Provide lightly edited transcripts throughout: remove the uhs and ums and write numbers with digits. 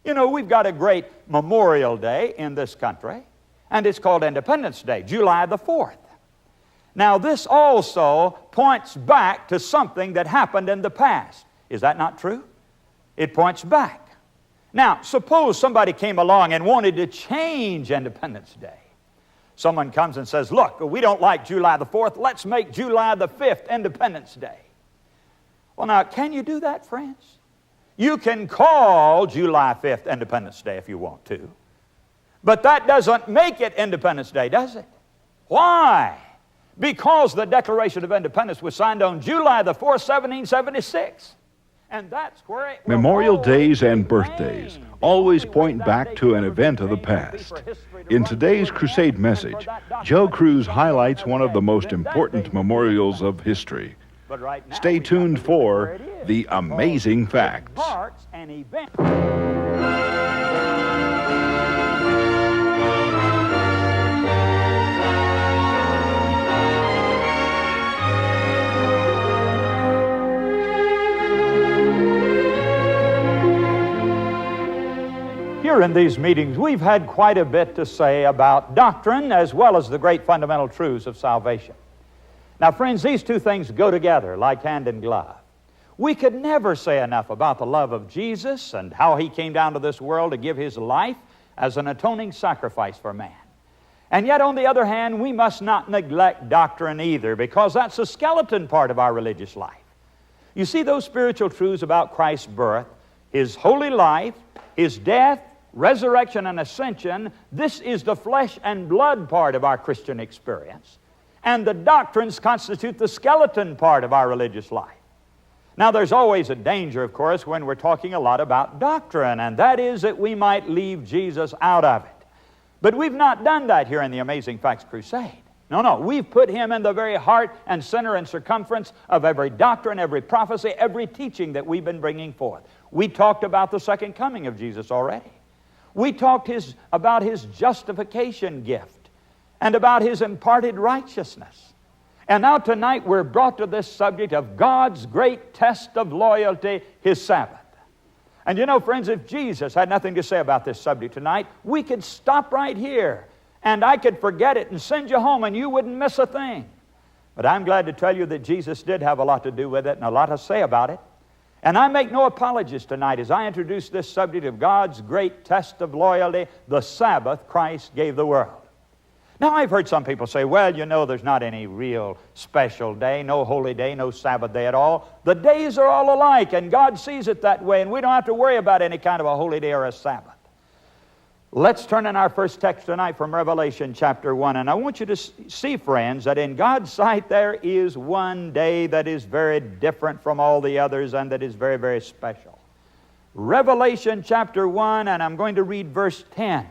You know, we've got a great Memorial Day in this country, and it's called Independence Day, July the 4th. Now, this also points back to something that happened in the past. Is that not true? It points back. Now, suppose somebody came along and wanted to change Independence Day. Someone comes and says, look, we don't like July the 4th. Let's make July the 5th Independence Day. Well, now, can you do that, friends? You can call July 5th Independence Day if you want to. But that doesn't make it Independence Day, does it? Why? Because the Declaration of Independence was signed on July the 4th, 1776. And that's where it Memorial days and birthdays always point back to an event of the past. In today's crusade message, Joe Cruz highlights one of the most important memorials of history. Stay tuned for The Amazing Facts. Here in these meetings, we've had quite a bit to say about doctrine as well as the great fundamental truths of salvation. Now, friends, these two things go together like hand in glove. We could never say enough about the love of Jesus and how He came down to this world to give His life as an atoning sacrifice for man. And yet, on the other hand, we must not neglect doctrine either, because that's the skeleton part of our religious life. You see, those spiritual truths about Christ's birth, His holy life, His death, resurrection, and ascension, this is the flesh and blood part of our Christian experience. And the doctrines constitute the skeleton part of our religious life. Now, there's always a danger, of course, when we're talking a lot about doctrine, and that is that we might leave Jesus out of it. But we've not done that here in the Amazing Facts Crusade. No, we've put Him in the very heart and center and circumference of every doctrine, every prophecy, every teaching that we've been bringing forth. We talked about the second coming of Jesus already. We talked about His justification gift and about His imparted righteousness. And now tonight we're brought to this subject of God's great test of loyalty, His Sabbath. And you know, friends, if Jesus had nothing to say about this subject tonight, we could stop right here and I could forget it and send you home and you wouldn't miss a thing. But I'm glad to tell you that Jesus did have a lot to do with it and a lot to say about it. And I make no apologies tonight as I introduce this subject of God's great test of loyalty, the Sabbath Christ gave the world. Now, I've heard some people say, well, you know, there's not any real special day, no holy day, no Sabbath day at all. The days are all alike, and God sees it that way, and we don't have to worry about any kind of a holy day or a Sabbath. Let's turn in our first text tonight from Revelation chapter 1, and I want you to see, friends, that in God's sight there is one day that is very different from all the others and that is very, very special. Revelation chapter 1, and I'm going to read verse 10.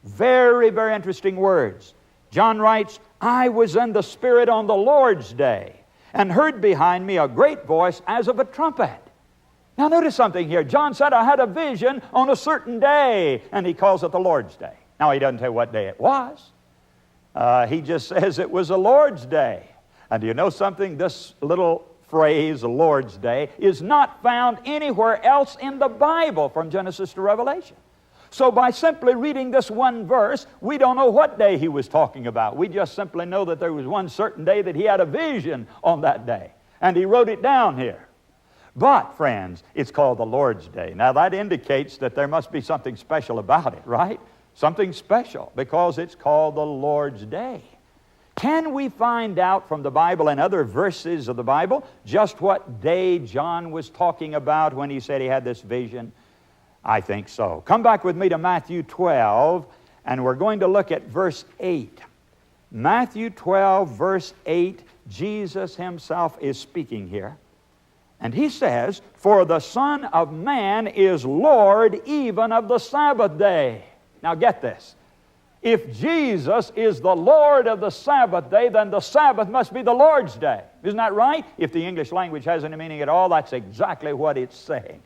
Very, very interesting words. John writes, I was in the Spirit on the Lord's day, and heard behind me a great voice as of a trumpet. Now notice something here. John said, I had a vision on a certain day, and he calls it the Lord's Day. Now he doesn't tell what day it was. He just says it was a Lord's Day. And do you know something? This little phrase, Lord's Day, is not found anywhere else in the Bible from Genesis to Revelation. So by simply reading this one verse, we don't know what day he was talking about. We just simply know that there was one certain day that he had a vision on that day. And he wrote it down here. But, friends, it's called the Lord's Day. Now, that indicates that there must be something special about it, right? Something special, because it's called the Lord's Day. Can we find out from the Bible and other verses of the Bible just what day John was talking about when he said he had this vision? I think so. Come back with me to Matthew 12, and we're going to look at verse 8. Matthew 12, verse 8, Jesus Himself is speaking here. And He says, for the Son of Man is Lord even of the Sabbath day. Now get this. If Jesus is the Lord of the Sabbath day, then the Sabbath must be the Lord's day. Isn't that right? If the English language has any meaning at all, that's exactly what it's saying.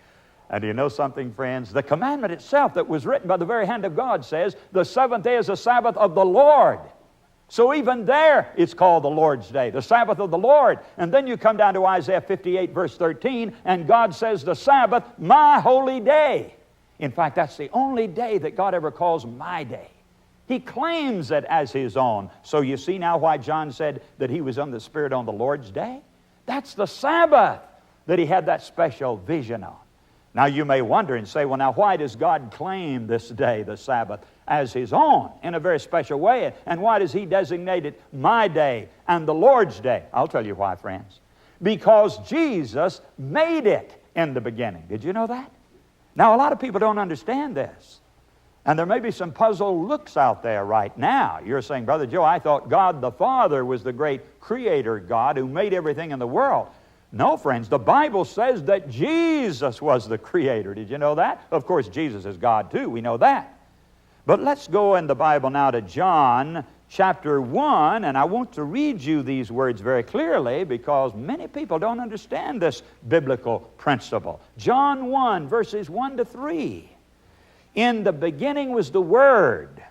And do you know something, friends? The commandment itself that was written by the very hand of God says, the seventh day is the Sabbath of the Lord. So even there, it's called the Lord's Day, the Sabbath of the Lord. And then you come down to Isaiah 58, verse 13, and God says, the Sabbath, my holy day. In fact, that's the only day that God ever calls my day. He claims it as His own. So you see now why John said that he was on the Spirit on the Lord's day? That's the Sabbath that he had that special vision on. Now you may wonder and say, well, now why does God claim this day, the Sabbath, as His own in a very special way? And why does He designate it my day and the Lord's day? I'll tell you why, friends. Because Jesus made it in the beginning. Did you know that? Now a lot of people don't understand this. And there may be some puzzled looks out there right now. You're saying, Brother Joe, I thought God the Father was the great creator God who made everything in the world. No, friends, the Bible says that Jesus was the creator. Did you know that? Of course, Jesus is God too. We know that. But let's go in the Bible now to John chapter 1, and I want to read you these words very clearly because many people don't understand this biblical principle. John 1, verses 1 to 3. In the beginning was the Word,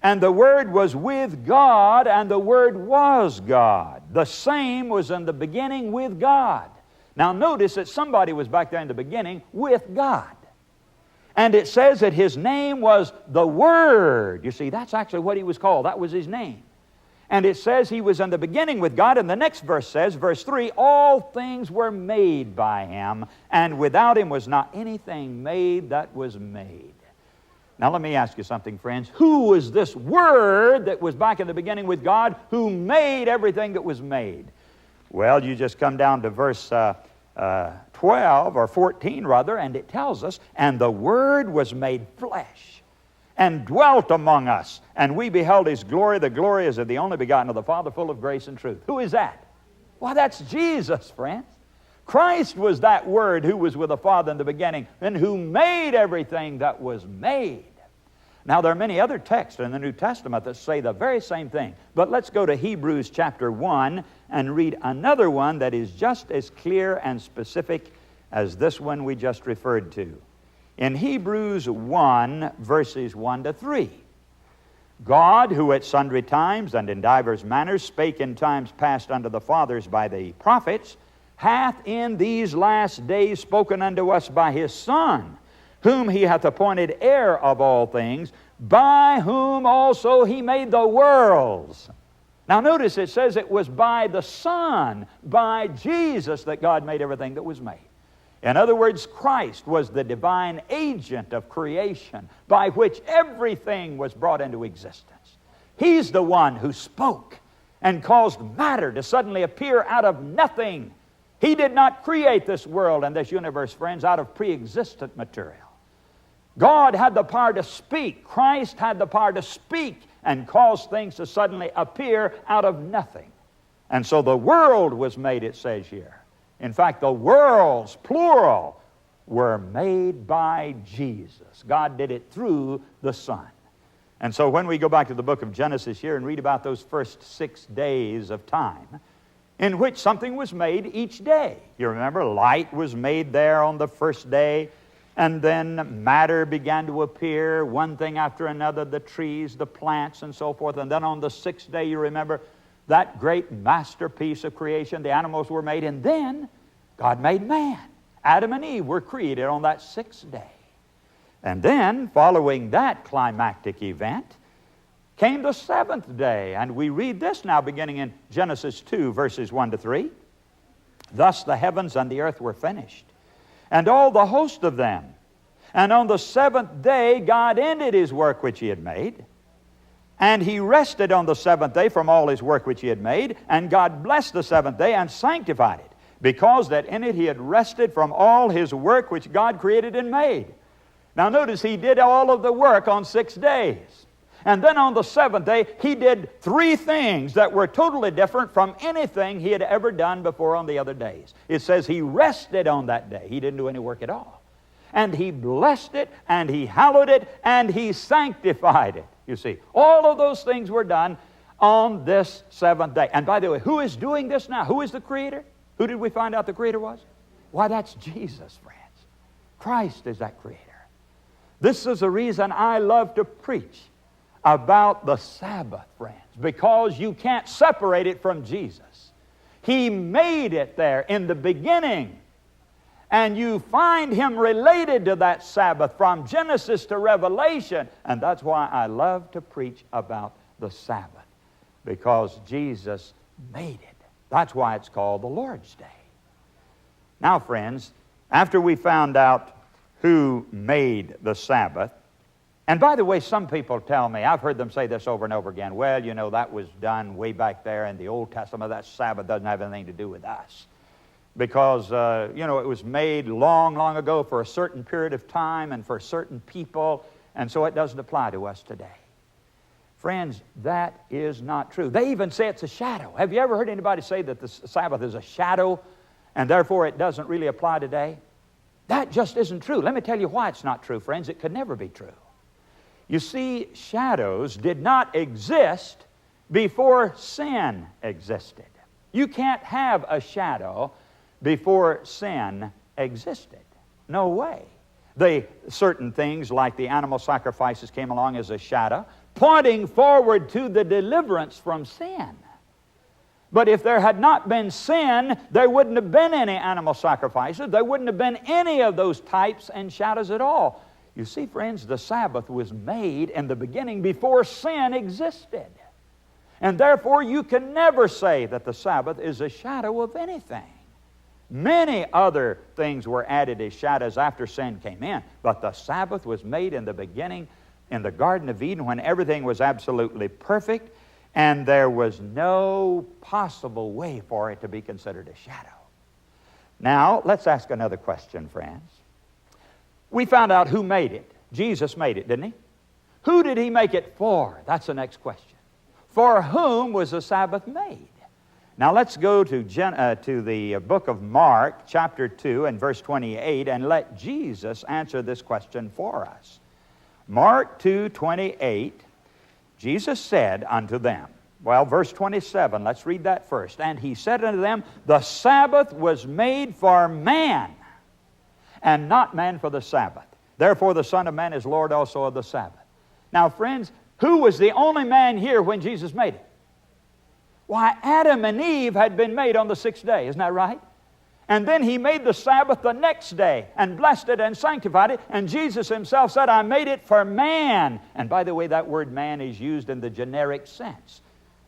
and the Word was with God, and the Word was God. The same was in the beginning with God. Now notice that somebody was back there in the beginning with God. And it says that His name was the Word. You see, that's actually what He was called. That was His name. And it says He was in the beginning with God. And the next verse says, verse 3, all things were made by Him, and without Him was not anything made that was made. Now let me ask you something, friends. Who was this Word that was back in the beginning with God who made everything that was made? Well, you just come down to verse 12, or 14 rather, and it tells us, and the Word was made flesh and dwelt among us, and we beheld His glory. The glory is of the only begotten of the Father, full of grace and truth. Who is that? Well, that's Jesus, friends. Christ was that Word who was with the Father in the beginning and who made everything that was made. Now, there are many other texts in the New Testament that say the very same thing. But let's go to Hebrews chapter 1 and read another one that is just as clear and specific as this one we just referred to. In Hebrews 1, verses 1 to 3. God, who at sundry times and in divers manners spake in times past unto the fathers by the prophets, hath in these last days spoken unto us by His Son, whom He hath appointed heir of all things, by whom also He made the worlds. Now notice it says it was by the Son, by Jesus, that God made everything that was made. In other words, Christ was the divine agent of creation by which everything was brought into existence. He's the one who spoke and caused matter to suddenly appear out of nothing. He did not create this world and this universe, friends, out of pre-existent material. God had the power to speak. Christ had the power to speak and cause things to suddenly appear out of nothing. And so the world was made, it says here. In fact, the worlds, plural, were made by Jesus. God did it through the Son. And so when we go back to the book of Genesis here and read about those first 6 days of time, in which something was made each day. You remember, light was made there on the first day, and then matter began to appear, one thing after another, the trees, the plants, and so forth. And then on the 6th day, you remember, that great masterpiece of creation, the animals were made, and then God made man. Adam and Eve were created on that 6th day. And then, following that climactic event, came the 7th day, and we read this now beginning in Genesis 2, verses 1 to 3. Thus the heavens and the earth were finished, and all the host of them. And on the 7th day God ended His work which He had made, and He rested on the 7th day from all His work which He had made, and God blessed the 7th day and sanctified it, because that in it He had rested from all His work which God created and made. Now notice He did all of the work on 6 days. And then on the 7th day, He did 3 things that were totally different from anything He had ever done before on the other days. It says He rested on that day. He didn't do any work at all. And He blessed it, and He hallowed it, and He sanctified it. You see, all of those things were done on this 7th day. And by the way, who is doing this now? Who is the Creator? Who did we find out the Creator was? Why, that's Jesus, friends. Christ is that Creator. This is the reason I love to preach about the Sabbath, friends, because you can't separate it from Jesus. He made it there in the beginning. And you find Him related to that Sabbath from Genesis to Revelation. And that's why I love to preach about the Sabbath, because Jesus made it. That's why it's called the Lord's Day. Now, friends, after we found out who made the Sabbath, and by the way, some people tell me, I've heard them say this over and over again, well, you know, that was done way back there in the Old Testament. That Sabbath doesn't have anything to do with us. Because, you know, it was made long, long ago for a certain period of time and for certain people, and so it doesn't apply to us today. Friends, that is not true. They even say it's a shadow. Have you ever heard anybody say that the Sabbath is a shadow and therefore it doesn't really apply today? That just isn't true. Let me tell you why it's not true, friends. It could never be true. You see, shadows did not exist before sin existed. You can't have a shadow before sin existed. No way. Certain things like the animal sacrifices came along as a shadow, pointing forward to the deliverance from sin. But if there had not been sin, there wouldn't have been any animal sacrifices. There wouldn't have been any of those types and shadows at all. You see, friends, the Sabbath was made in the beginning before sin existed. And therefore, you can never say that the Sabbath is a shadow of anything. Many other things were added as shadows after sin came in, but the Sabbath was made in the beginning in the Garden of Eden when everything was absolutely perfect, and there was no possible way for it to be considered a shadow. Now, let's ask another question, friends. We found out who made it. Jesus made it, didn't He? Who did He make it for? That's the next question. For whom was the Sabbath made? Now let's go to the book of Mark, chapter 2 and verse 28, and let Jesus answer this question for us. Mark 2:28, Jesus said unto them, well, verse 27, let's read that first. And He said unto them, the Sabbath was made for man, and not man for the Sabbath. Therefore the Son of Man is Lord also of the Sabbath. Now, friends, who was the only man here when Jesus made it? Why, Adam and Eve had been made on the sixth day, isn't that right? And then He made the Sabbath the next day and blessed it and sanctified it. And Jesus Himself said, I made it for man. And by the way, that word man is used in the generic sense.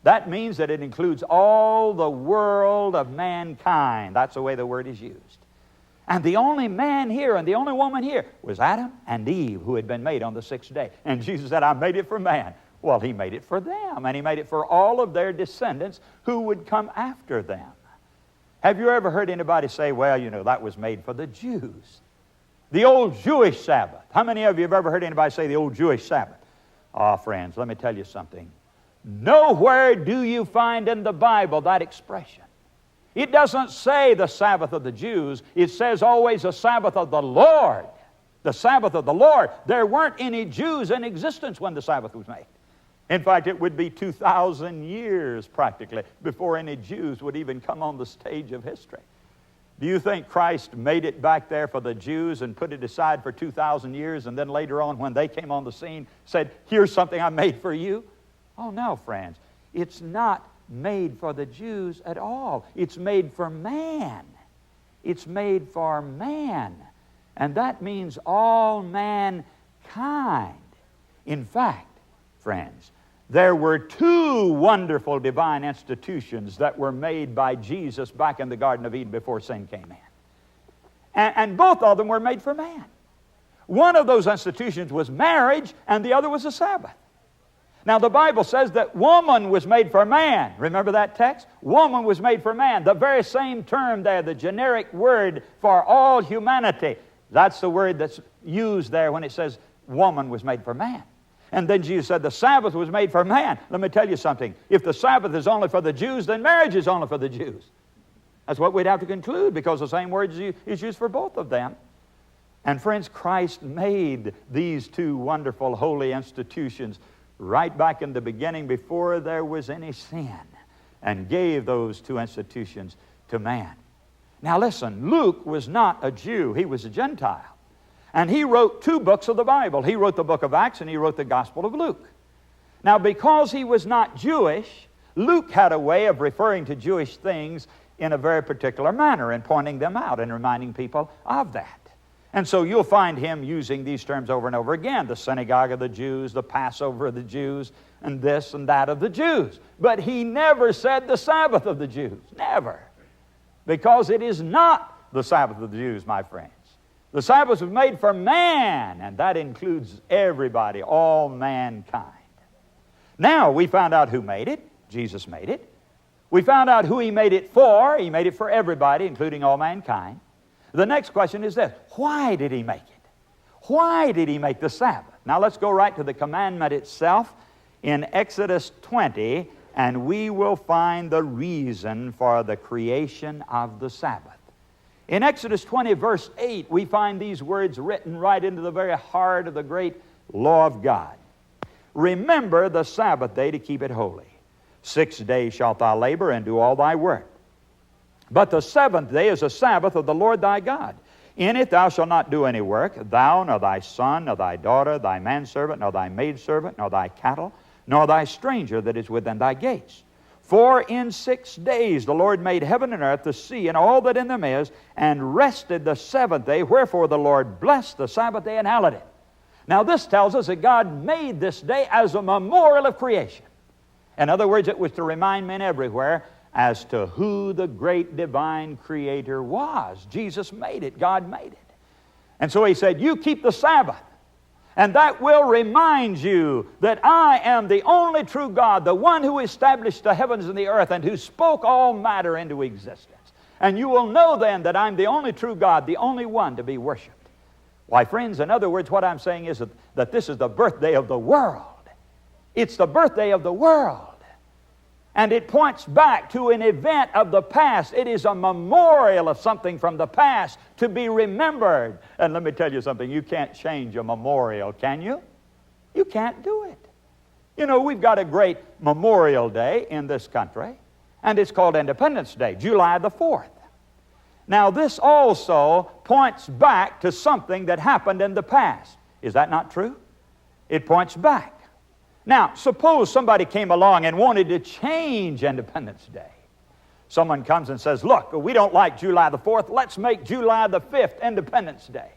That means that it includes all the world of mankind. That's the way the word is used. And the only man here and the only woman here was Adam and Eve, who had been made on the sixth day. And Jesus said, I made it for man. Well, He made it for them, and He made it for all of their descendants who would come after them. Have you ever heard anybody say, well, you know, that was made for the Jews? The old Jewish Sabbath. How many of you have ever heard anybody say the old Jewish Sabbath? Ah, friends, let me tell you something. Nowhere do you find in the Bible that expression. It doesn't say the Sabbath of the Jews. It says always the Sabbath of the Lord. The Sabbath of the Lord. There weren't any Jews in existence when the Sabbath was made. In fact, it would be 2,000 years practically before any Jews would even come on the stage of history. Do you think Christ made it back there for the Jews and put it aside for 2,000 years, and then later on when they came on the scene said, here's something I made for you? Oh no, friends. It's not made for the Jews at all. It's made for man. It's made for man. And that means all mankind. In fact, friends, there were two wonderful divine institutions that were made by Jesus back in the Garden of Eden before sin came in. And both of them were made for man. One of those institutions was marriage, and the other was the Sabbath. Now, the Bible says that woman was made for man. Remember that text? Woman was made for man. The very same term there, the generic word for all humanity. That's the word that's used there when it says woman was made for man. And then Jesus said the Sabbath was made for man. Let me tell you something. If the Sabbath is only for the Jews, then marriage is only for the Jews. That's what we'd have to conclude, because the same word is used for both of them. And friends, Christ made these two wonderful holy institutions right back in the beginning before there was any sin, and gave those two institutions to man. Now listen, Luke was not a Jew. He was a Gentile. And he wrote two books of the Bible. He wrote the book of Acts and he wrote the Gospel of Luke. Now because he was not Jewish, Luke had a way of referring to Jewish things in a very particular manner and pointing them out and reminding people of that. And so you'll find him using these terms over and over again: the synagogue of the Jews, the Passover of the Jews, and this and that of the Jews. But he never said the Sabbath of the Jews. Never. Because it is not the Sabbath of the Jews, my friends. The Sabbath was made for man, and that includes everybody, all mankind. Now, we found out who made it. Jesus made it. We found out who he made it for. He made it for everybody, including all mankind. The next question is this: why did he make it? Why did he make the Sabbath? Now let's go right to the commandment itself in Exodus 20, and we will find the reason for the creation of the Sabbath. In Exodus 20, verse 8, we find these words written right into the very heart of the great law of God. Remember the Sabbath day to keep it holy. 6 days shalt thou labor and do all thy work. But the seventh day is a Sabbath of the Lord thy God. In it thou shalt not do any work, thou, nor thy son, nor thy daughter, thy manservant, nor thy maidservant, nor thy cattle, nor thy stranger that is within thy gates. For in 6 days the Lord made heaven and earth, the sea, and all that in them is, and rested the seventh day. Wherefore the Lord blessed the Sabbath day and hallowed it. Now this tells us that God made this day as a memorial of creation. In other words, it was to remind men everywhere as to who the great divine creator was. Jesus made it. God made it. And so he said, you keep the Sabbath, and that will remind you that I am the only true God, the one who established the heavens and the earth and who spoke all matter into existence. And you will know then that I'm the only true God, the only one to be worshiped. Why, friends, in other words, what I'm saying is that this is the birthday of the world. It's the birthday of the world. And it points back to an event of the past. It is a memorial of something from the past to be remembered. And let me tell you something, you can't change a memorial, can you? You can't do it. You know, we've got a great Memorial Day in this country, and it's called Independence Day, July the 4th. Now, this also points back to something that happened in the past. Is that not true? It points back. Now, suppose somebody came along and wanted to change Independence Day. Someone comes and says, look, we don't like July the 4th. Let's make July the 5th Independence Day.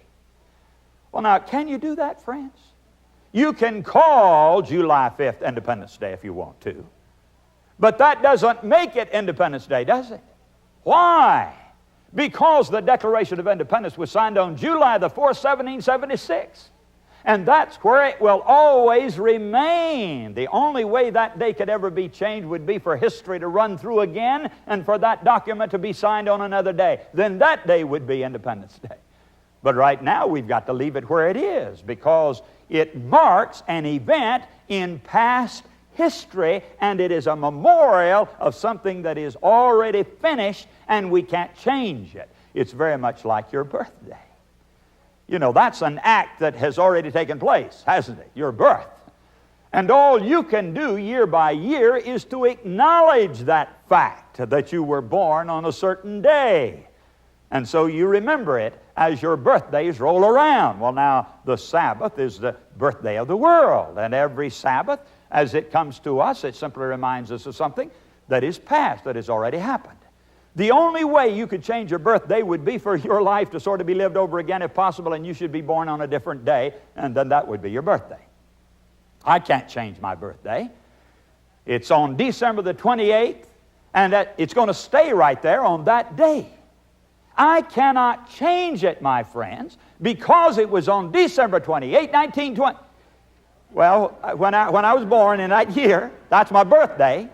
Well, now, can you do that, friends? You can call July 5th Independence Day if you want to. But that doesn't make it Independence Day, does it? Why? Because the Declaration of Independence was signed on July the 4th, 1776. And that's where it will always remain. The only way that day could ever be changed would be for history to run through again and for that document to be signed on another day. Then that day would be Independence Day. But right now we've got to leave it where it is because it marks an event in past history, and it is a memorial of something that is already finished and we can't change it. It's very much like your birthday. You know, that's an act that has already taken place, hasn't it? Your birth. And all you can do year by year is to acknowledge that fact that you were born on a certain day. And so you remember it as your birthdays roll around. Well, now, the Sabbath is the birthday of the world. And every Sabbath, as it comes to us, it simply reminds us of something that is past, that has already happened. The only way you could change your birthday would be for your life to sort of be lived over again if possible, and you should be born on a different day, and then that would be your birthday. I can't change my birthday. It's on December the 28th, and it's going to stay right there on that day. I cannot change it, my friends, because it was on December 28, 1920. Well, when I was born in that year, that's my birthday.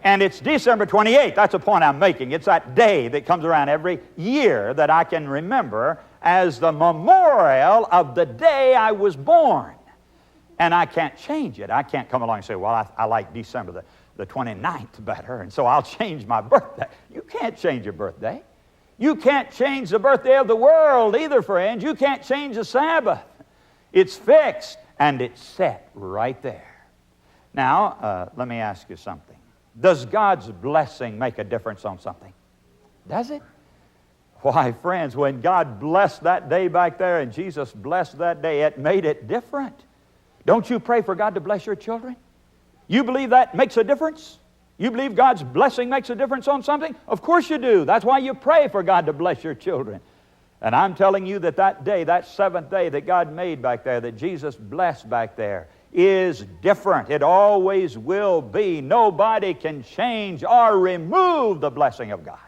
And it's December 28th. That's the point I'm making. It's that day that comes around every year that I can remember as the memorial of the day I was born. And I can't change it. I can't come along and say, well, I like December the 29th better, and so I'll change my birthday. You can't change your birthday. You can't change the birthday of the world either, friends. You can't change the Sabbath. It's fixed, and it's set right there. Now, let me ask you something. Does God's blessing make a difference on something? Does it? Why, friends, when God blessed that day back there and Jesus blessed that day, it made it different. Don't you pray for God to bless your children? You believe that makes a difference? You believe God's blessing makes a difference on something? Of course you do. That's why you pray for God to bless your children. And I'm telling you that that day, that seventh day that God made back there, that Jesus blessed back there, is different. It always will be. Nobody can change or remove the blessing of God.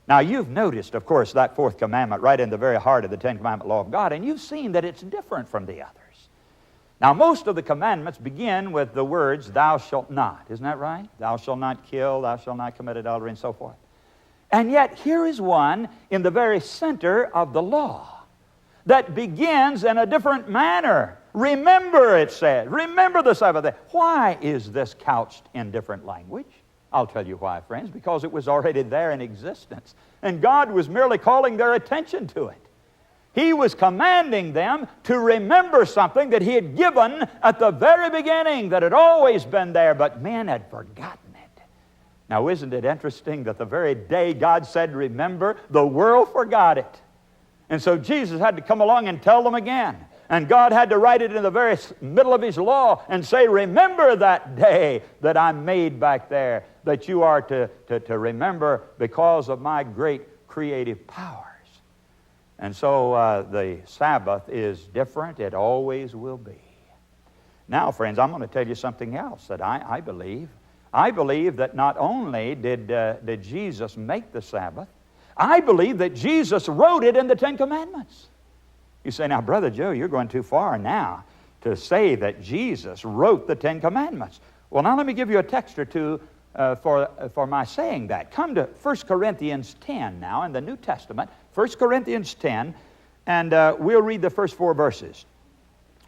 Now, you've noticed, of course, that fourth commandment right in the very heart of the Ten Commandment law of God, and you've seen that it's different from the others. Now, most of the commandments begin with the words, thou shalt not. Isn't that right? Thou shalt not kill, thou shalt not commit adultery, and so forth. And yet, here is one in the very center of the law that begins in a different manner. Remember, it says. Remember the Sabbath day. Why is this couched in different language? I'll tell you why, friends. Because it was already there in existence. And God was merely calling their attention to it. He was commanding them to remember something that He had given at the very beginning, that had always been there, but men had forgotten it. Now, isn't it interesting that the very day God said, remember, the world forgot it. And so Jesus had to come along and tell them again. And God had to write it in the very middle of His law and say, remember that day that I made back there, that you are to remember because of my great creative powers. And so the Sabbath is different. It always will be. Now, friends, I'm going to tell you something else that I believe. I believe that not only did Jesus make the Sabbath, I believe that Jesus wrote it in the Ten Commandments. You say, now, Brother Joe, you're going too far now to say that Jesus wrote the Ten Commandments. Well, now let me give you a text or two for my saying that. Come to 1 Corinthians 10 now in the New Testament. 1 Corinthians 10, and we'll read the first 4 verses.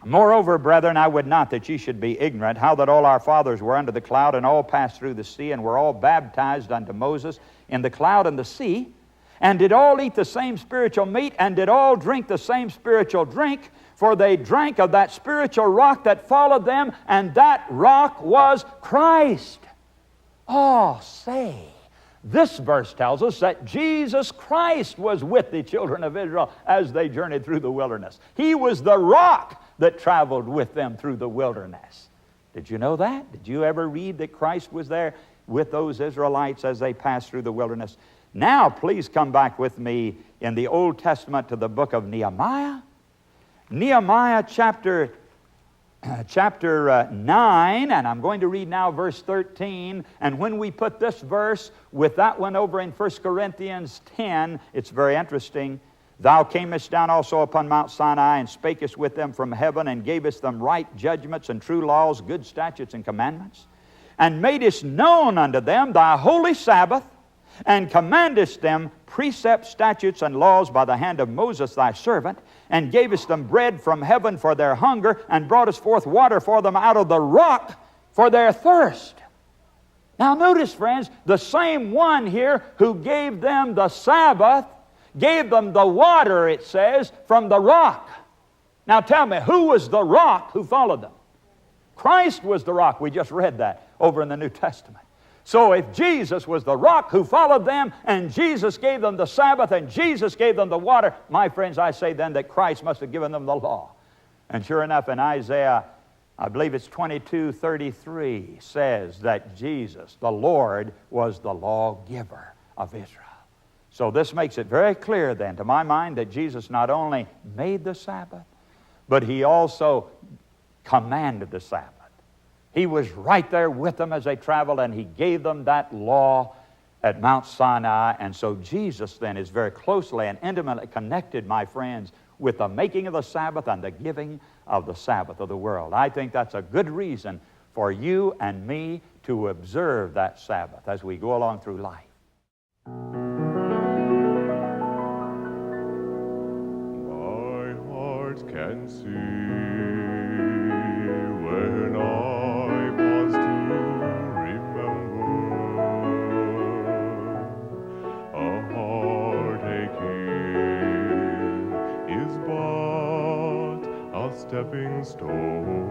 Moreover, brethren, I would not that ye should be ignorant, how that all our fathers were under the cloud, and all passed through the sea, and were all baptized unto Moses in the cloud and the sea, and did all eat the same spiritual meat, and did all drink the same spiritual drink, for they drank of that spiritual rock that followed them, and that rock was Christ. Oh, say, this verse tells us that Jesus Christ was with the children of Israel as they journeyed through the wilderness. He was the rock that traveled with them through the wilderness. Did you know that? Did you ever read that Christ was there with those Israelites as they passed through the wilderness? Now, please come back with me in the Old Testament to the book of Nehemiah. Nehemiah chapter 9, and I'm going to read now verse 13. And when we put this verse with that one over in 1 Corinthians 10, it's very interesting. Thou camest down also upon Mount Sinai, and spakest with them from heaven, and gavest them right judgments and true laws, good statutes and commandments, and madest known unto them thy holy Sabbath, and commandest them precepts, statutes, and laws by the hand of Moses thy servant, and gavest them bread from heaven for their hunger, and broughtest forth water for them out of the rock for their thirst. Now notice, friends, the same one here who gave them the Sabbath gave them the water, it says, from the rock. Now tell me, who was the rock who followed them? Christ was the rock. We just read that over in the New Testament. So if Jesus was the rock who followed them, and Jesus gave them the Sabbath, and Jesus gave them the water, my friends, I say then that Christ must have given them the law. And sure enough, in Isaiah, I believe it's 22:33, says that Jesus, the Lord, was the lawgiver of Israel. So this makes it very clear then, to my mind, that Jesus not only made the Sabbath, but He also commanded the Sabbath. He was right there with them as they traveled, and He gave them that law at Mount Sinai. And so Jesus then is very closely and intimately connected, my friends, with the making of the Sabbath and the giving of the Sabbath of the world. I think that's a good reason for you and me to observe that Sabbath as we go along through life. My heart can see when I pause to remember a heartache here is but a stepping stone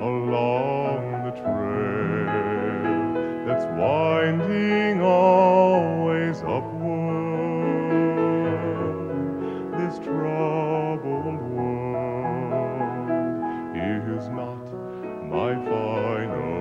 along the trail that's winding always upward. This troubled world is not my final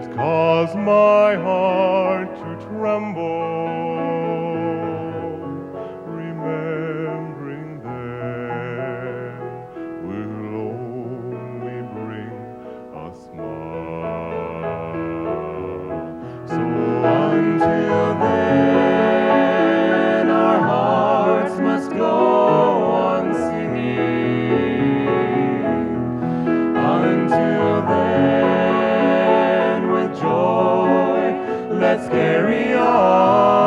that cause my heart to tremble, remembering them will only bring a smile. So until then, our hearts must go on singing. Until then, with joy, let's carry on.